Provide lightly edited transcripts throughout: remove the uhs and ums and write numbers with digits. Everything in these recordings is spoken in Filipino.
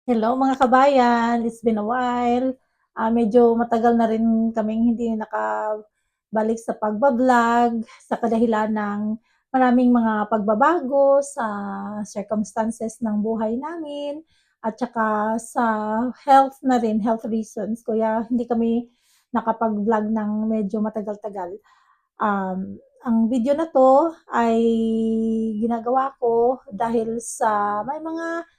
Hello mga kabayan, it's been a while. Medyo matagal na rin kaming hindi nakabalik sa pagba-vlog sa kadahilan ng maraming mga pagbabago sa circumstances ng buhay namin at saka sa health na rin, health reasons. Kaya hindi kami nakapag-vlog ng medyo matagal-tagal. Ang video na 'to ay ginagawa ko dahil sa may mga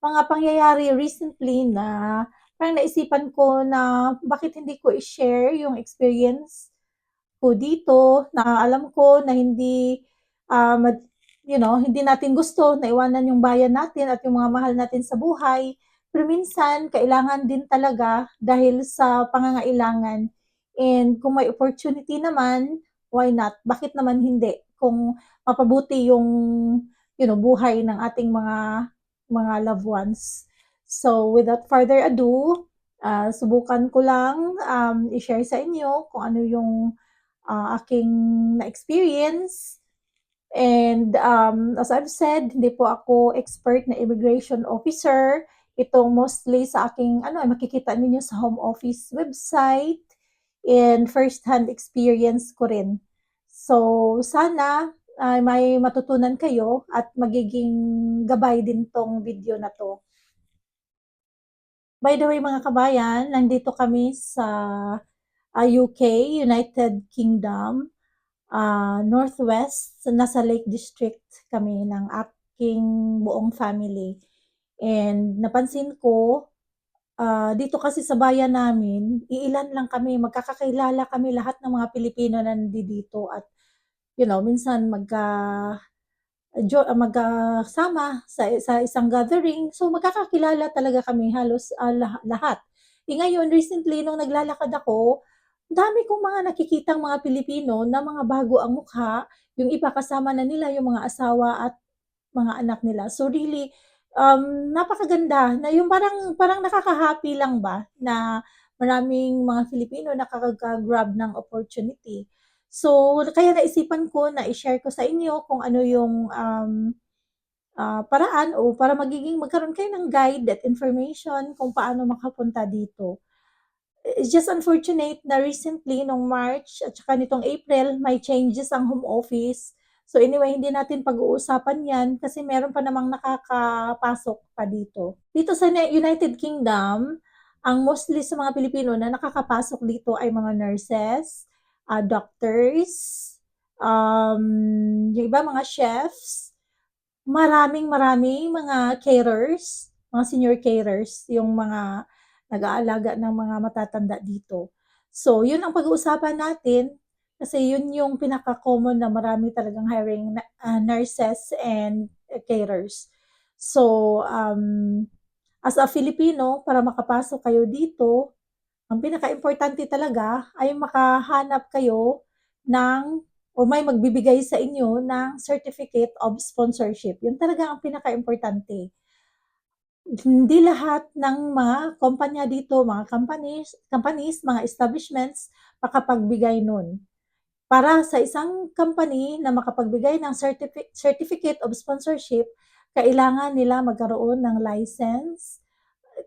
pangyayari recently na parang naisipan ko na bakit hindi ko i-share yung experience ko dito na alam ko na hindi, ah, mad hindi natin gusto na iwanan yung bayan natin at yung mga mahal natin sa buhay. Pero minsan kailangan din talaga dahil sa pangangailangan and kung may opportunity naman, why not? Bakit naman hindi? Kung mapabuti yung, buhay ng ating mga loved ones. So without further ado, subukan ko lang, i-share sa inyo kung ano yung aking na-experience. And as I've said, hindi po ako expert na immigration officer. Ito mostly sa aking makikita ninyo sa home office website and first-hand experience ko rin. So sana ay may matutunan kayo at magiging gabay din 'tong video na 'to. By the way mga kabayan, nandito kami sa UK, United Kingdom. Northwest, nasa Lake District kami ng aking buong family. And napansin ko, dito kasi sa bayan namin, iilan lang kami, magkakakilala kami lahat ng mga Pilipino na nandito at minsan magkasama sa isang gathering. So magkakakilala talaga kami halos lahat. Ngayon, recently, nung naglalakad ako, dami kong mga nakikitang mga Pilipino na mga bago ang mukha, yung iba kasama na nila yung mga asawa at mga anak nila. So really, napakaganda na yung parang nakaka-happy lang ba na maraming mga Filipino nakaka-grab ng opportunity. So kaya naisipan ko na i-share ko sa inyo kung ano yung, paraan o para magkaroon kayo ng guide at information kung paano makapunta dito. It's just unfortunate na recently nung March at saka nitong April may changes ang home office. So anyway, hindi natin pag-uusapan 'yan kasi meron pa namang nakakapasok pa dito. Dito sa United Kingdom, ang mostly sa mga Pilipino na nakakapasok dito ay mga nurses, doctors, yung iba mga chefs, maraming mga carers, mga senior carers, yung mga nag-aalaga ng mga matatanda dito. So, yun ang pag-uusapan natin kasi yun yung pinaka-common na marami talagang hiring nurses and carers. So, as a Filipino, para makapasok kayo dito, ang pinaka-importante talaga ay makahanap kayo ng o may magbibigay sa inyo ng certificate of sponsorship. Yun talaga ang pinaka-importante. Hindi lahat ng mga kumpanya dito, mga companies, mga establishments, makapagbigay nun. Para sa isang company na makapagbigay ng certificate of sponsorship, kailangan nila magkaroon ng license,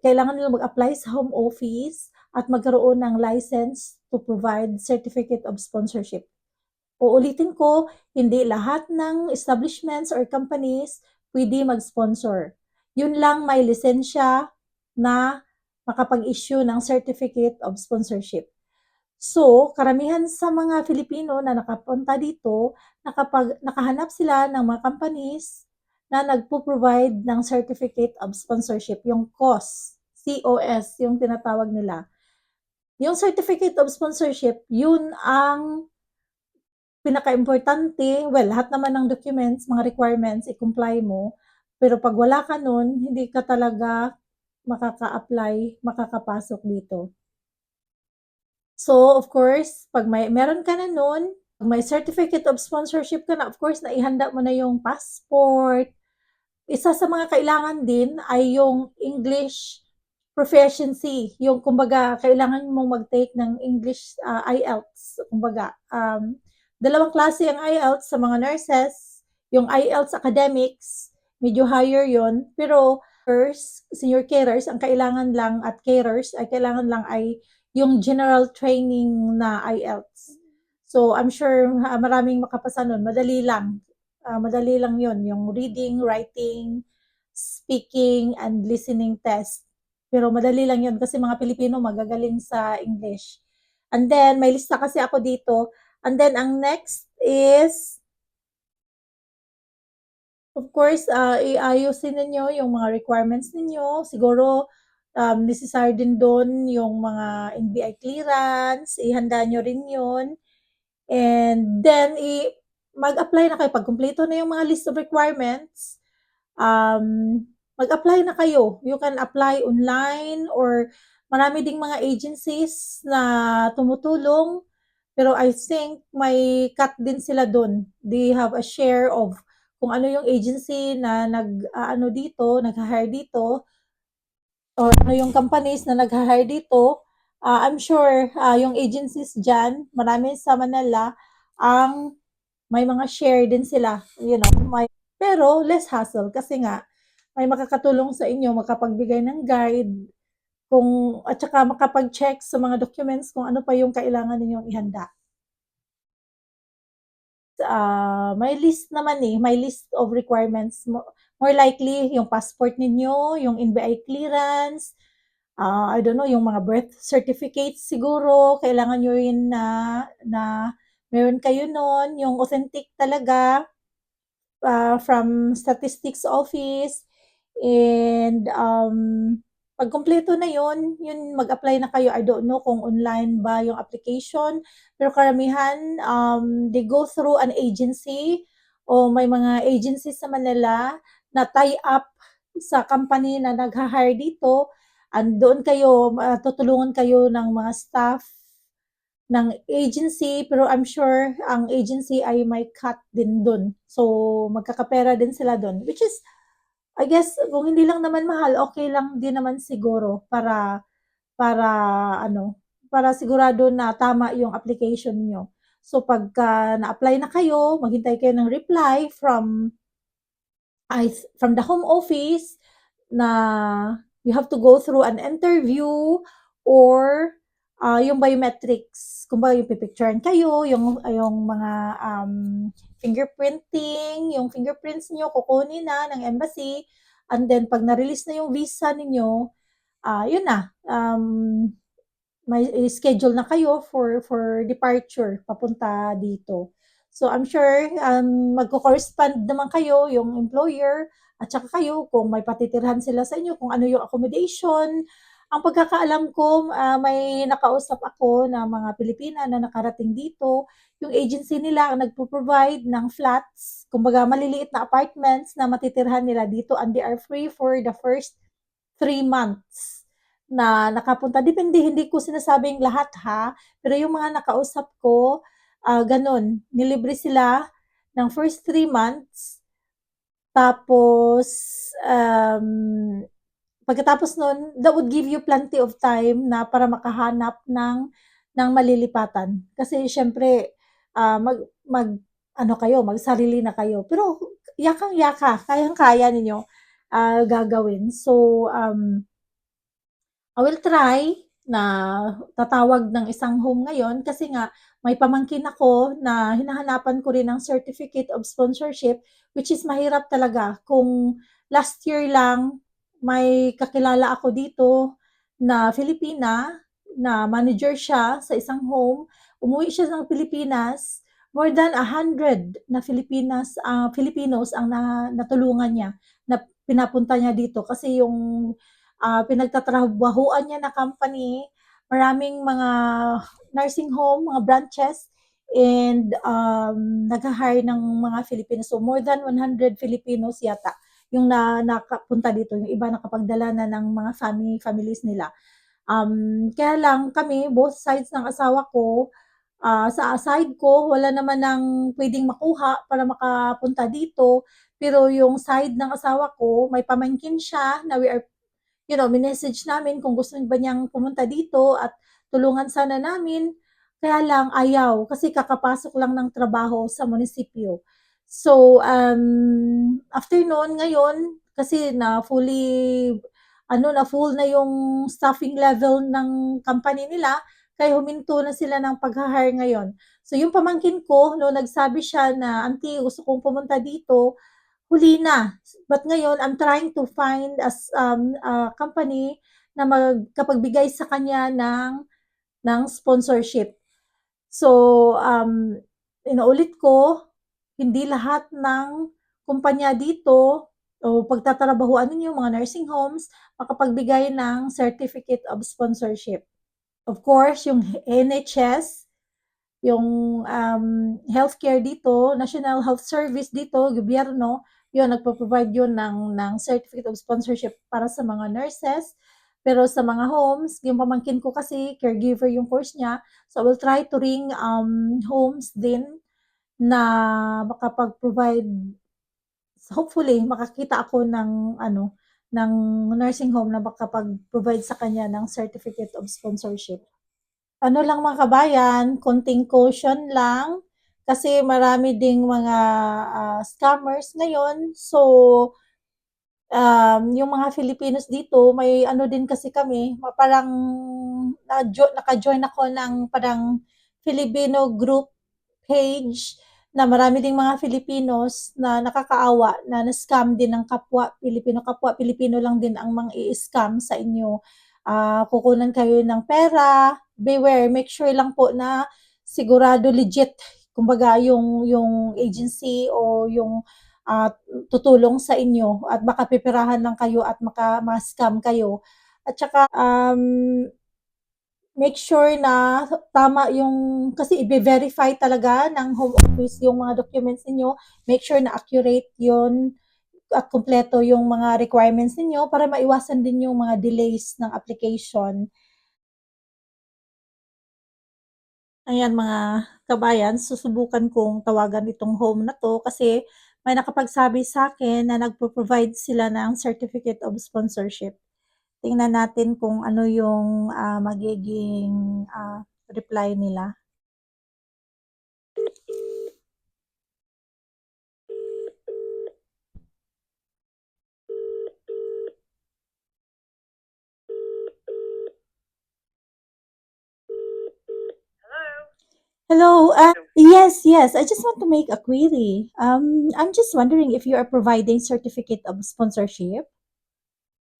kailangan nila mag-apply sa home office at magkaroon ng license to provide certificate of sponsorship. Uulitin ko, hindi lahat ng establishments or companies pwede mag-sponsor. Yun lang may lisensya na makapag-issue ng certificate of sponsorship. So, karamihan sa mga Filipino na nakapunta dito, nakahanap sila ng mga companies na nagpo-provide ng certificate of sponsorship, yung COS, yung tinatawag nila. Yung certificate of sponsorship, yun ang pinaka-importante, well, lahat naman ng documents, mga requirements, i-comply mo. Pero pag wala ka nun, hindi ka talaga makaka-apply, makakapasok dito. So, of course, pag meron ka na nun, pag may certificate of sponsorship ka na, of course, naihanda mo na yung passport. Isa sa mga kailangan din ay yung English proficiency, yung kumbaga kailangan mong mag-take ng English IELTS, kumbaga. Dalawang klase ang IELTS sa mga nurses, yung IELTS academics, medyo higher yon pero senior carers, ang kailangan lang at carers ay kailangan lang ay yung general training na IELTS. So, I'm sure maraming makapasa nun. Madali lang. Madali lang yun. Yung reading, writing, speaking, and listening test. Pero madali lang yun kasi mga Pilipino magagaling sa English. And then, may lista kasi ako dito. And then, ang next is, of course, iayusin ninyo yung mga requirements ninyo. Siguro, necessary din doon yung mga NBI clearance. Ihanda nyo rin yun. And then, mag-apply na kayo. Pag kumpleto na yung mga list of requirements, mag-apply na kayo. You can apply online or marami ding mga agencies na tumutulong. Pero I think may cut din sila doon. They have a share of kung ano yung agency na ano dito, nag-hire dito, or ano yung companies na nag-hire dito. I'm sure yung agencies dyan, marami sa Manila, ang may mga share din sila, pero less hassle kasi nga may makakatulong sa inyo, makapagbigay ng guide kung at saka makapag-check sa mga documents kung ano pa yung kailangan ninyong ihanda. May list naman may list of requirements. More likely, yung passport ninyo, yung NBI clearance, I don't know, yung mga birth certificates siguro, kailangan nyo yun na meron kayo nun, yung authentic talaga, from statistics office, and pag kumpleto na yun mag-apply na kayo. I don't know kung online ba yung application, pero karamihan they go through an agency o may mga agencies sa Manila na tie up sa company na nag-hire dito, and doon kayo tutulungan kayo ng mga staff ng agency, pero I'm sure ang agency ay may cut din dun. So, magkakapera din sila dun. Which is, I guess, kung hindi lang naman mahal, okay lang din naman siguro para ano, para sigurado na tama yung application nyo. So, pagka na-apply na kayo, maghintay kayo ng reply from the home office na you have to go through an interview or yung biometrics. Kung ba yung pipicturean kayo, yung mga fingerprinting, yung fingerprints niyo kukunin na ng embassy, and then pag na-release na yung visa ninyo, yun na, may schedule na kayo for departure papunta dito. So I'm sure magko-correspond naman kayo, yung employer at saka kayo kung may patitirhan sila sa inyo, kung ano yung accommodation. Ang pagkakaalam ko, may nakausap ako na mga Pilipina na nakarating dito. Yung agency nila ang nagpo-provide ng flats, kumbaga maliliit na apartments na matitirhan nila dito, and they are free for the first 3 months na nakapunta. Depende, hindi ko sinasabing lahat ha, pero yung mga nakausap ko, ganun, nilibre sila ng first 3 months, tapos pagkatapos nun, that would give you plenty of time na para makahanap ng malilipatan. Kasi siyempre, mag kayo, magsarili na kayo. Pero yakang-yaka, kayang-kaya ninyo gagawin. So, I will try na tatawag ng isang home ngayon kasi nga may pamangkin ako na hinahanapan ko rin ng certificate of sponsorship, which is mahirap talaga. Kung last year lang may kakilala ako dito na Filipina na manager siya sa isang home, umuwi siya ng Pilipinas, more than 100 na Filipinos ang natulungan niya, na pinapunta niya dito kasi yung pinagtatrabahuan niya na company, maraming mga nursing home, mga branches, and nag-hire ng mga Filipinos. So more than 100 Filipinos yata yung nakapunta dito, yung iba nakapagdala na ng mga families nila. Kaya lang kami, both sides ng asawa ko, sa side ko, wala naman ng pwedeng makuha para makapunta dito. Pero yung side ng asawa ko, may pamangkin siya na we are minessage namin kung gusto ba niyang pumunta dito at tulungan sana namin. Kaya lang ayaw kasi kakapasok lang ng trabaho sa munisipyo. So, after noon, ngayon, kasi na full na yung staffing level ng company nila, kaya huminto na sila ng pagha-hire ngayon. So yung pamangkin ko, no, nagsabi siya na, "Auntie, gusto kong pumunta dito," huli na. But ngayon, I'm trying to find a company na magkapagbigay sa kanya ng sponsorship. So, inuulit ko, hindi lahat ng kumpanya dito o pagtatrabahuan ninyo, mga nursing homes, makapagbigay ng certificate of sponsorship. Of course, yung NHS, yung healthcare dito, National Health Service dito, gobyerno, yun, nagpo-provide yun ng certificate of sponsorship para sa mga nurses. Pero sa mga homes, yung pamangkin ko kasi, caregiver yung course niya, so I will try to ring homes din na makapag-provide, hopefully, makakita ako ng nursing home na makapag-provide sa kanya ng certificate of sponsorship. Ano lang mga kabayan, konting caution lang kasi marami ding mga scammers ngayon. So, yung mga Filipinos dito, may ano din kasi kami, parang naka-join ako ng parang Filipino group page na marami ding mga Filipinos na nakakaawa na na-scam din ng kapwa Pilipino lang din ang mang i-scam sa inyo. Kukunan kayo ng pera, beware, make sure lang po na sigurado legit, kumbaga yung agency o yung uh, tutulong sa inyo at baka pipirahan lang kayo at ma-scam kayo. At saka make sure na tama yung, kasi i-verify talaga ng home office yung mga documents niyo. Make sure na accurate yun at kumpleto yung mga requirements ninyo para maiwasan din yung mga delays ng application. Ayan mga kabayan, susubukan kong tawagan itong home na to kasi may nakapagsabi sa akin na nagpo-provide sila ng certificate of sponsorship. Tingnan natin kung ano yung magiging reply nila. Hello. Yes, yes. I just want to make a query. I'm just wondering if you are providing certificate of sponsorship.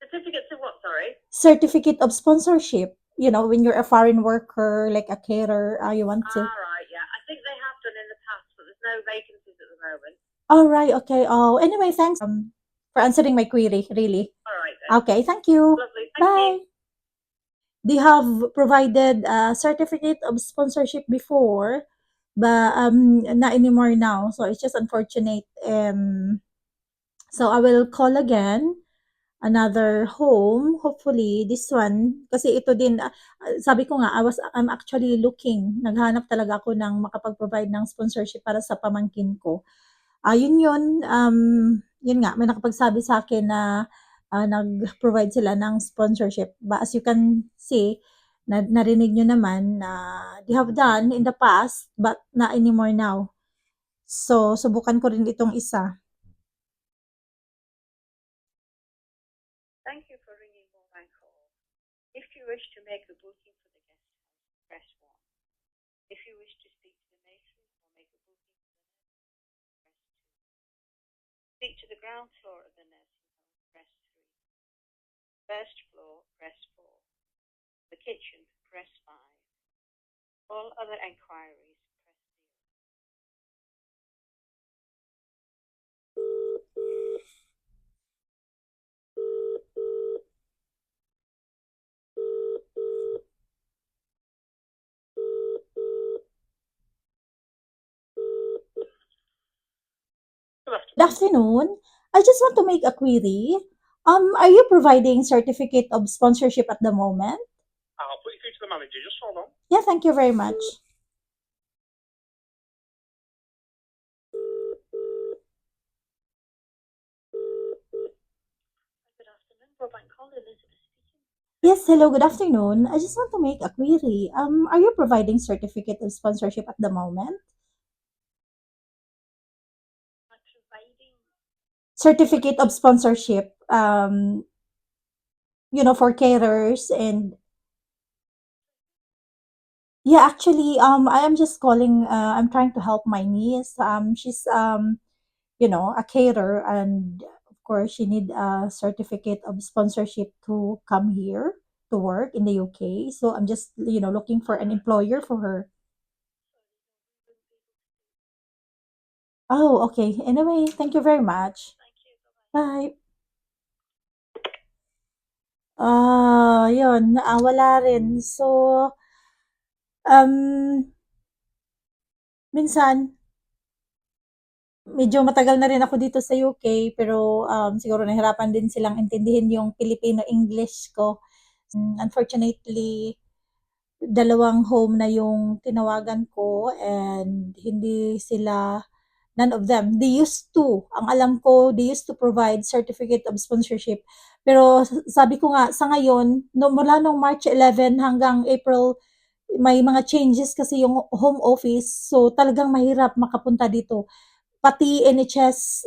Certificates of what, sorry? Certificate of sponsorship. You know, when you're a foreign worker, like a carer, you want to. Right, yeah. I think they have done in the past, but there's no vacancies at the moment. All right. Okay. Oh, anyway, thanks for answering my query. Really. All right then. Okay. Thank you. Lovely. Thank Bye. you. They have provided a certificate of sponsorship before, but not anymore now. So it's just unfortunate. So I will call again another home. Hopefully this one, kasi ito din, sabi ko nga, I'm actually looking. Naghanap talaga ako ng makapag-provide ng sponsorship para sa pamangkin ko. Yun nga, may nakapagsabi sa akin na nag-provide sila ng sponsorship. But as you can see, narinig nyo naman na they have done in the past, but not anymore now. So, subukan ko rin itong isa. Thank you for ringing Moorbank Hall. If you wish to make a booking for the guest house, press 1. If you wish to speak to the matron or make a booking for the nurse, press 2. Speak to the ground floor of the nursing home, press 3. First floor, press 4. The kitchen, press 5. All other enquiries, press 0. Good afternoon. I just want to make a query. Are you providing certificate of sponsorship at the moment? I'll put you through to the manager. Just hold on. Yeah, thank you very much. Good afternoon, Moorbank Hall, Elizabeth speaking. Yes, hello, good afternoon. I just want to make a query. Are you providing certificate of sponsorship at the moment? I'm providing certificate of sponsorship, for carers. And yeah, actually, I am just calling. I'm trying to help my niece. She's a caterer, and of course, she need a certificate of sponsorship to come here to work in the UK. So I'm just looking for an employer for her. Oh, okay. Anyway, thank you very much. Thank you. Bye-bye. Bye. Yun, wala rin. So, um, minsan, medyo matagal na rin ako dito sa UK, pero siguro nahirapan din silang intindihin yung Filipino English ko. Unfortunately, dalawang home na yung tinawagan ko, and hindi sila, none of them. They used to, ang alam ko, they used to provide certificate of sponsorship. Pero sabi ko nga, sa ngayon, no, mula nung March 11 hanggang April, may mga changes kasi yung home office. So talagang mahirap makapunta dito. Pati NHS,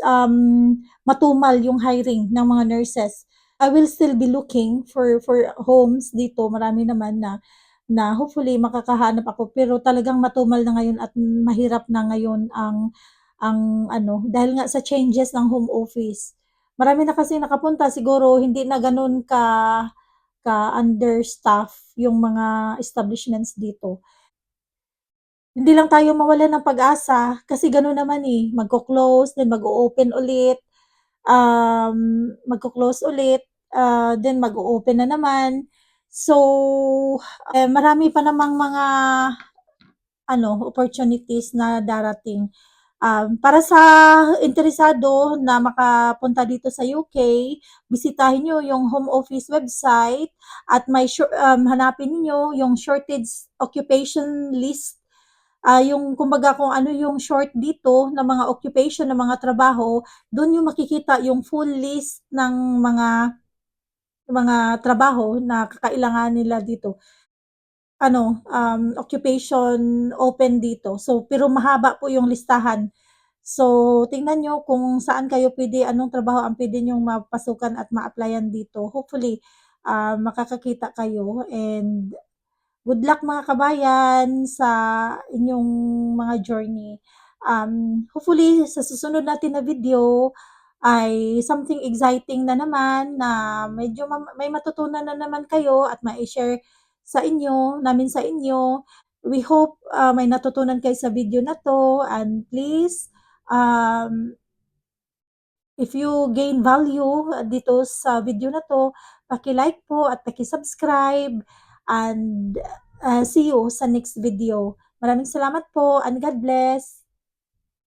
matumal yung hiring ng mga nurses. I will still be looking for homes dito. Marami naman na hopefully makakahanap ako, pero talagang matumal na ngayon at mahirap na ngayon ang ano, dahil nga sa changes ng home office. Marami na kasi nakapunta, siguro hindi na gano'n ka-understaff yung mga establishments dito. Hindi lang tayo mawalan ng pag-asa kasi gano'n naman, magko-close, then mag-o-open ulit, magko-close ulit, then mag-o-open na naman. So, marami pa namang mga opportunities na darating. Para sa interesado na makapunta dito sa UK, bisitahin niyo yung Home Office website at hanapin niyo yung shortage occupation list. Yung kumbaga kung ano yung short dito ng mga occupation, ng mga trabaho, dun yung makikita yung full list ng mga trabaho na kakailanganin nila dito. Occupation open dito. So, pero mahaba po yung listahan. So, tingnan niyo kung saan kayo puwede, anong trabaho ang puwede niyong mapasukan at ma-applyan dito. Hopefully, makakakita kayo, and good luck mga kabayan sa inyong mga journey. Hopefully sa susunod natin na video ay something exciting na naman, na medyo may matutunan na naman kayo at mai-share namin sa inyo. We hope may natutunan kayo sa video na 'to, and please, um, if you gain value dito sa video na 'to, paki-like po at paki-subscribe, and see you sa next video. Maraming salamat po, and God bless.